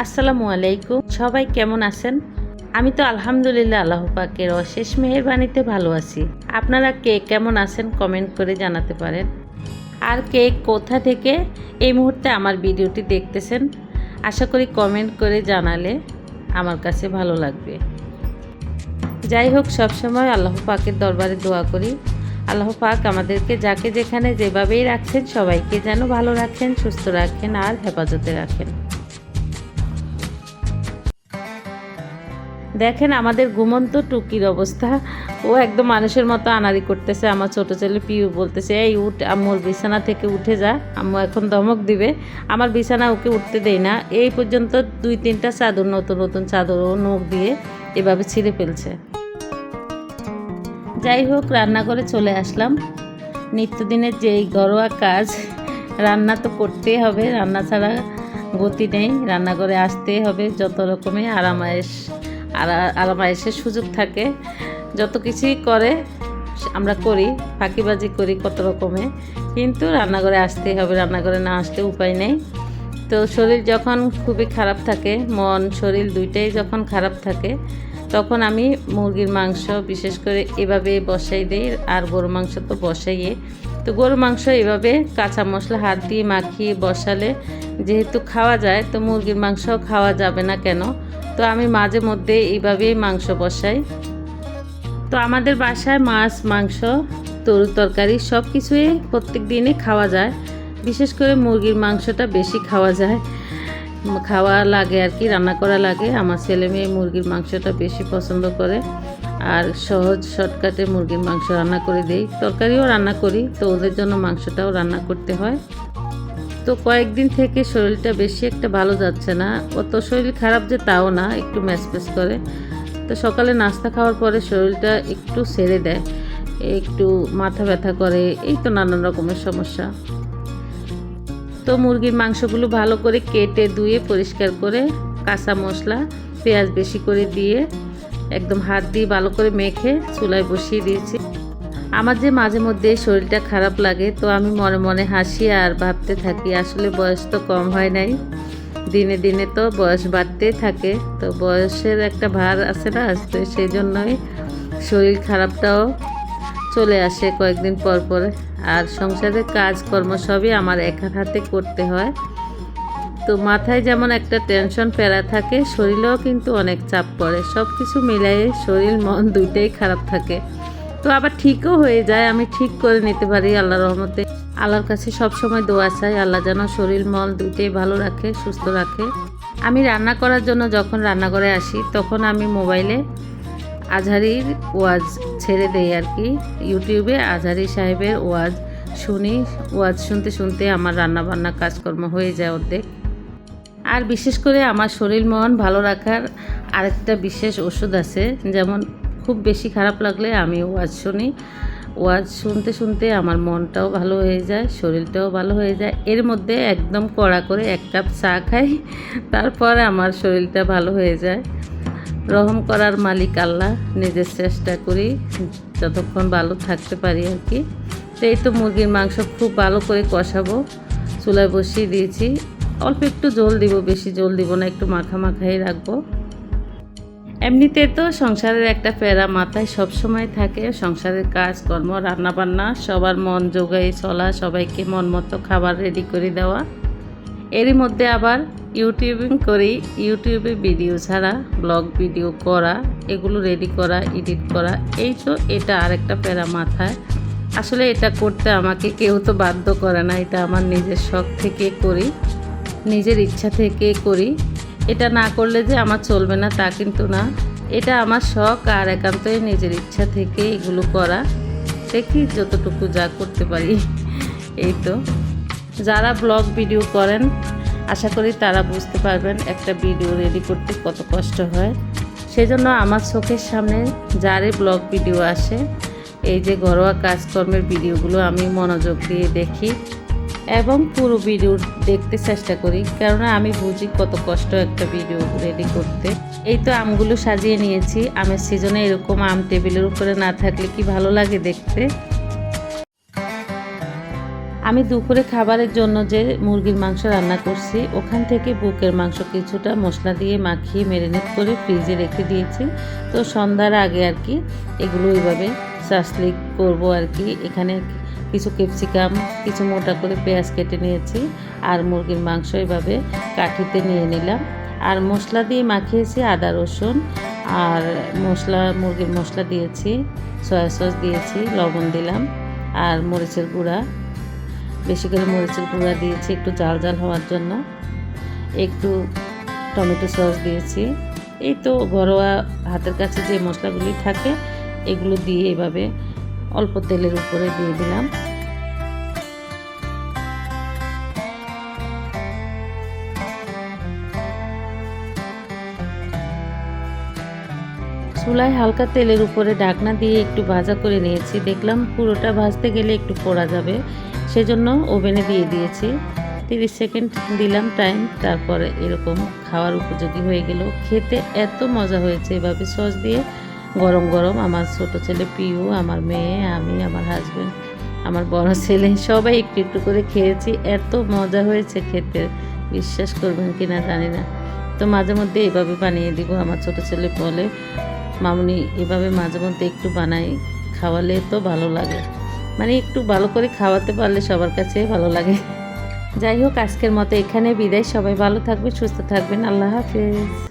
আসসালামু আলাইকুম। সবাই কেমন আছেন? আমি তো আলহামদুলিল্লাহ আল্লাহ পাকের অশেষ মেহেরবানিতে ভালো আছি। আপনারা কে কেমন আছেন কমেন্ট করে জানাতে পারেন। আর কে কোথা থেকে এই মুহূর্তে আমার ভিডিওটি দেখতেছেন আশা করি কমেন্ট করে জানালে আমার কাছে ভালো লাগবে। যাই হোক, সবসময় আল্লাহ পাকের দরবারে দোয়া করি আল্লাহ পাক আমাদেরকে যাকে যেখানে যেভাবেই রাখছেন সবাইকে যেন ভালো রাখেন, সুস্থ রাখেন আর হেফাজতে রাখেন। দেখেন আমাদের ঘুমন্ত টুকির অবস্থা, ও একদম মানুষের মতো আনাড়ি করতেছে। আমার ছোট ছেলে পিউ বলতেছে, এই উঠ, আম্মুর বিছানা থেকে উঠে যা, আম্মু এখন ধমক দিবে। আমার বিছানা ওকে উঠতে দেই না। এই পর্যন্ত 2-3টা চাদর, নতুন নতুন চাদর ও নখ দিয়ে এভাবে ছিঁড়ে ফেলছে। যাই হোক, রান্নাঘরে চলে আসলাম। নিত্যদিনের যেই ঘরোয়া কাজ, রান্না তো করতেই হবে, রান্না ছাড়া গতি নেই। রান্নাঘরে আসতেই হবে, যত রকমের আরামায়েশের সুযোগ থাকে, যত কিছুই করে আমরা করি, ফাঁকিবাজি করি কত রকমের, কিন্তু রান্নাঘরে আসতেই হবে। রান্নাঘরে না আসলে উপায় নেই। তো শরীর যখন খুবই খারাপ থাকে, মন শরীর দুইটাই যখন খারাপ থাকে, তখন আমি মুরগির মাংস বিশেষ করে এভাবে বসাই দিই। আর গরু মাংস তো বসাইয়ে, তো গরু মাংস এভাবে কাঁচা মশলা হাত দিয়ে মাখিয়ে বসালে যেহেতু খাওয়া যায়, তো মুরগির মাংসও খাওয়া যাবে না কেন? তো আমি মাঝে মধ্যে এইভাবেই মাংস বসাই। তো আমাদের বাসায় মাছ, মাংস, তরু তরকারি সব কিছুই প্রত্যেক দিনই খাওয়া যায়। বিশেষ করে মুরগির মাংসটা বেশি খাওয়া যায়, খাওয়া লাগে আর কি, রান্না করা লাগে। আমার ছেলে মেয়ে মুরগির মাংসটা বেশি পছন্দ করে। আর সহজ শর্টকাটে মুরগির মাংস রান্না করে দেই, তরকারিও রান্না করি, তো ওদের জন্য মাংসটাও রান্না করতে হয়। তো কয়েকদিন থেকে শরীরটা বেশি একটা ভালো যাচ্ছে না। অত শরীর খারাপ যে তাও না, একটু ম্যাচপ্যাচ করে। তো সকালে নাস্তা খাওয়ার পরে শরীরটা একটু ছেড়ে দেয়, একটু মাথা ব্যথা করে, এই তো নানান রকমের সমস্যা। তো মুরগির মাংসগুলো ভালো করে কেটে ধুয়ে পরিষ্কার করে কাঁচা মশলা পেঁয়াজ বেশি করে দিয়ে একদম হাত দিয়ে ভালো করে মেখে চুলায় বসিয়ে দিয়েছি। আমার যে মাঝে মধ্যে শরীরটা খারাপ লাগে, তো আমি মনে মনে হাসি আর ভাবতে থাকি আসলে বয়স তো কম হয় নাই, দিনে দিনে তো বয়স বাড়তেই থাকে। তো বয়সের একটা ভার আছে না, তো সেই জন্যই শরীর খারাপটাও চলে আসে কয়েকদিন পর পরে। আর সংসারের কাজকর্ম সবই আমার একার হাতে করতে হয়। তো মাথায় যেমন একটা টেনশন প্যারা থাকে, শরীরেও কিন্তু অনেক চাপ পড়ে। সব কিছু মিলাই শরীর মন দুইটাই খারাপ থাকে। তো আবার ঠিকও হয়ে যায়, আমি ঠিক করে নিতে পারি আল্লাহর রহমতে। আল্লাহর কাছে সব সময় দোয়া চাই, আল্লাহ যেন শরীর মন দুইটাই ভালো রাখে, সুস্থ রাখে। আমি রান্না করার জন্য যখন রান্নাঘরে আসি, তখন আমি মোবাইলে আজহারির ওয়াজ ছেড়ে দেই আর কি। ইউটিউবে আজহারি সাহেবের ওয়াজ শুনি। ওয়াজ শুনতে শুনতে আমার রান্নাবান্না কাজকর্ম হয়ে যায় অর্ধেক। আর বিশেষ করে আমার শরীর মন ভালো রাখার আরেকটা বিশেষ ওষুধ আছে, যেমন খুব বেশি খারাপ লাগলে আমি ওয়াজ শুনি। ওয়াজ শুনতে শুনতে আমার মনটাও ভালো হয়ে যায়, শরীরটাও ভালো হয়ে যায়। এর মধ্যে একদম কড়া করে 1 কাপ চা খাই, তারপর আমার শরীরটা ভালো হয়ে যায়। রহম করার মালিক আল্লাহ, নিজের চেষ্টা করি যতক্ষণ ভালো থাকতে পারি আর কি। তো এই তো মুরগির মাংস খুব ভালো করে কষাবো, চুলায় বসিয়ে দিয়েছি। অল্প একটু জল দিব, বেশি জল দিব না, একটু মাখা মাখাই রাখবো। এমনিতে তো সংসারের একটা প্যারা মাথায় সবসময় থাকে, সংসারের কাজকর্ম, রান্নাবান্না, সবার মন জোগাই চলা, সবাইকে মন মতো খাবার রেডি করে দেওয়া। এরই মধ্যে আবার ইউটিউবিং করি, ইউটিউবে ভিডিও ছাড়া, ব্লগ ভিডিও করা, এগুলো রেডি করা, এডিট করা, এই তো এটা আরেকটা প্যারা মাথায়। আসলে এটা করতে আমাকে কেউ তো বাধ্য করে না, এটা আমার নিজের শখ থেকে করি, নিজের ইচ্ছা থেকে করি। এটা না করলে যে আমার চলবে না তা কিন্তু না, এটা আমার শখ আর একান্তই নিজের ইচ্ছা থেকে এগুলো করা। দেখি যতটুকু যা করতে পারি। এই তো যারা ব্লগ ভিডিও করেন আশা করি তারা বুঝতে পারবেন একটা ভিডিও রেডি করতে কত কষ্ট হয়। সেজন্য আমার চোখের সামনে যারই ব্লগ ভিডিও আসে, এই যে ঘরোয়া কাজকর্মের ভিডিওগুলো আমি মনোযোগ দিয়ে দেখি এবং পুরো ভিডিও দেখতে চেষ্টা করি, কেননা আমি বুঝি কত কষ্ট একটা ভিডিও রেডি করতে। এই তো আমগুলো সাজিয়ে নিয়েছি। আমের সিজনে এরকম আম টেবিলের উপরে না থাকলে কি ভালো লাগে দেখতে। আমি দুপুরে খাবারের জন্য যে মুরগির মাংস রান্না করছি ওখান থেকে বুকের মাংস কিছুটা মশলা দিয়ে মাখিয়ে ম্যারিনেট করে ফ্রিজে রেখে দিয়েছি। তো সন্ধ্যার আগে আর কি এগুলো এইভাবে শাসলিক করবো আর কি। এখানে কিছু ক্যাপসিকাম, কিছু মোটা করে পেঁয়াজ কেটে নিয়েছি আর মুরগির মাংস এভাবে কাঠিতে নিয়ে নিলাম। আর মশলা দিয়ে মাখিয়েছি আদা রসুন আর মুরগির মশলা দিয়েছি, সয়া সস দিয়েছি, লবণ দিলাম আর মরিচের গুঁড়া, বেশি করে মরিচের গুঁড়া দিয়েছি একটু ঝাল ঝাল হওয়ার জন্য, একটু টমেটো সস দিয়েছি। এই তো ঘরোয়া হাতের কাছে যে মশলাগুলি থাকে এগুলো দিয়ে এভাবে অল্প তেলের উপরে দিয়ে দিলাম। চুলায় হালকা তেলের উপরে ঢাকনা দিয়ে একটু ভাজা করে নিয়েছি। দেখলাম পুরোটা ভাজতে গেলে একটু পোড়া যাবে, সেজন্য ওভেনে দিয়ে দিয়েছি। 30 সেকেন্ড দিলাম টাইম, তারপরে এরকম খাওয়ার উপযোগী হয়ে গেল। খেতে এত মজা হয়েছে এভাবে সস দিয়ে গরম গরম। আমার ছোট ছেলে পিউ, আমার মেয়ে, আমি, আমার হাজব্যান্ড, আমার বড় ছেলে সবাই একটু একটু করে খেয়েছি। এত মজা হয়েছে খেতে, বিশ্বাস করবেন কি না জানি না। তো মাঝে মধ্যে এভাবে বানিয়ে দিব। আমার ছোট ছেলে বলে, মামুনি এভাবে মাঝে মধ্যে একটু বানাই, খাওয়ালে তো ভালো লাগে। মানে একটু ভালো করে খাওয়াতে পারলে সবার কাছে ভালো লাগে। যাই হোক, আজকের মতো এখানে বিদায়। সবাই ভালো থাকবে, সুস্থ থাকবেন। আল্লাহ হাফেজ।